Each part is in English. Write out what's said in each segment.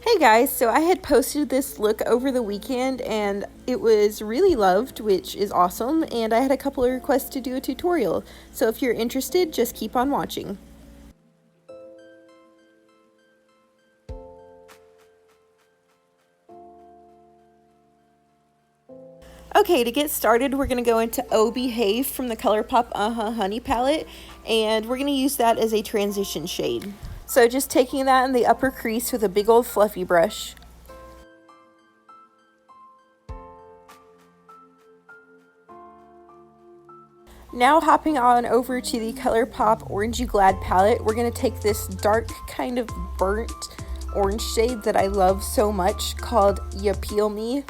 Hey guys, so I had posted this look over the weekend and it was really loved, which is awesome, and I had a couple of requests to do a tutorial. So if you're interested, just keep on watching. Okay, to get started, we're going to go into Oh Behave from the Colourpop Uh Huh Honey palette, and we're going to use that as a transition shade. So just taking that in the upper crease with a big old fluffy brush. Now hopping on over to the Colourpop Orangey Glad palette, we're going to take this dark kind of burnt orange shade that I love so much called Ya Peel Me.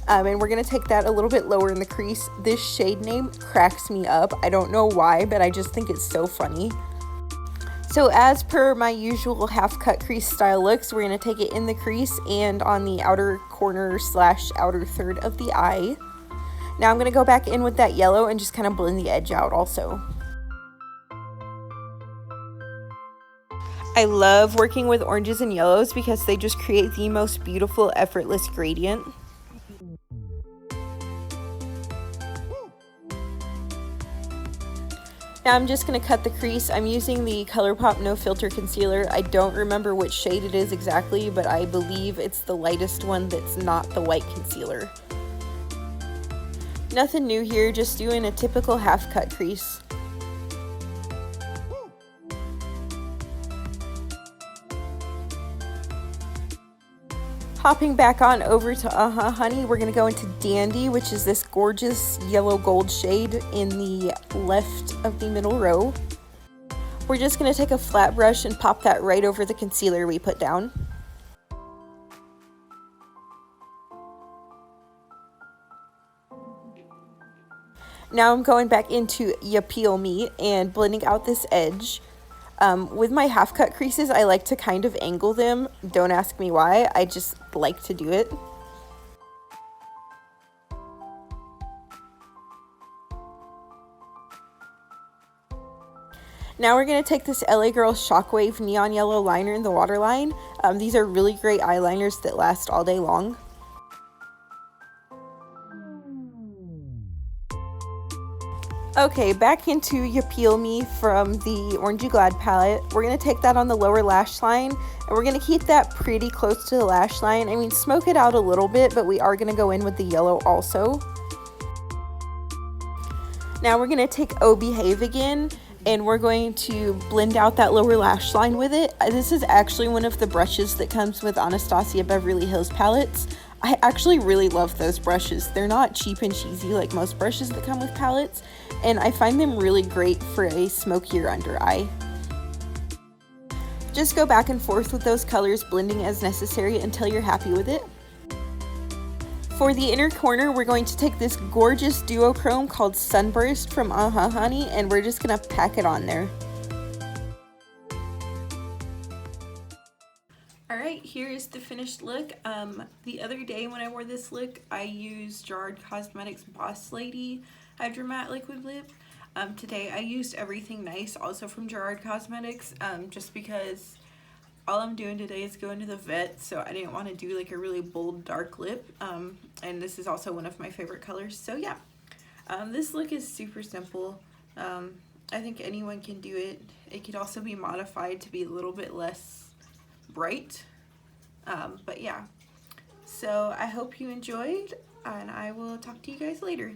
And we're going to take that a little bit lower in the crease. This shade name cracks me up. I don't know why, but I just think it's so funny. So as per my usual half cut crease style looks, we're going to take it in the crease and on the outer corner / outer third of the eye. Now I'm going to go back in with that yellow and just kind of blend the edge out also. I love working with oranges and yellows because they just create the most beautiful, effortless gradient. Now I'm just going to cut the crease. I'm using the Colourpop No Filter Concealer. I don't remember which shade it is exactly, but I believe it's the lightest one that's not the white concealer. Nothing new here, just doing a typical half cut crease. Hopping back on over to Uh Huh Honey, we're going to go into Dandy, which is this gorgeous yellow gold shade in the left of the middle row. We're just going to take a flat brush and pop that right over the concealer we put down. Now I'm going back into Ya Peel Me and blending out this edge. With my half cut creases, I like to kind of angle them. Don't ask me why, I just like to do it. Now we're going to take this LA Girl Shockwave Neon Yellow Liner in the waterline. These are really great eyeliners that last all day long. Okay, back into Ya Peel Me from the Orangey Glad palette. We're going to take that on the lower lash line, and we're going to keep that pretty close to the lash line. I mean, smoke it out a little bit, but we are going to go in with the yellow also. Now we're going to take Oh Behave again, and we're going to blend out that lower lash line with it. This is actually one of the brushes that comes with Anastasia Beverly Hills palettes. I actually really love those brushes. They're not cheap and cheesy like most brushes that come with palettes, and I find them really great for a smokier under eye. Just go back and forth with those colors, blending as necessary until you're happy with it. For the inner corner, we're going to take this gorgeous duochrome called Sunburst from Uh Huh Honey, and we're just going to pack it on there. Alright, here is the finished look. The other day when I wore this look, I used Gerard Cosmetics Boss Lady Hydro Matte Liquid Lip. Today I used Everything Nice, also from Gerard Cosmetics, just because all I'm doing today is going to the vet, so I didn't want to do like a really bold dark lip, and this is also one of my favorite colors, so yeah. This look is super simple. I think anyone can do it. It could also be modified to be a little bit less bright, but yeah. So I hope you enjoyed, and I will talk to you guys later.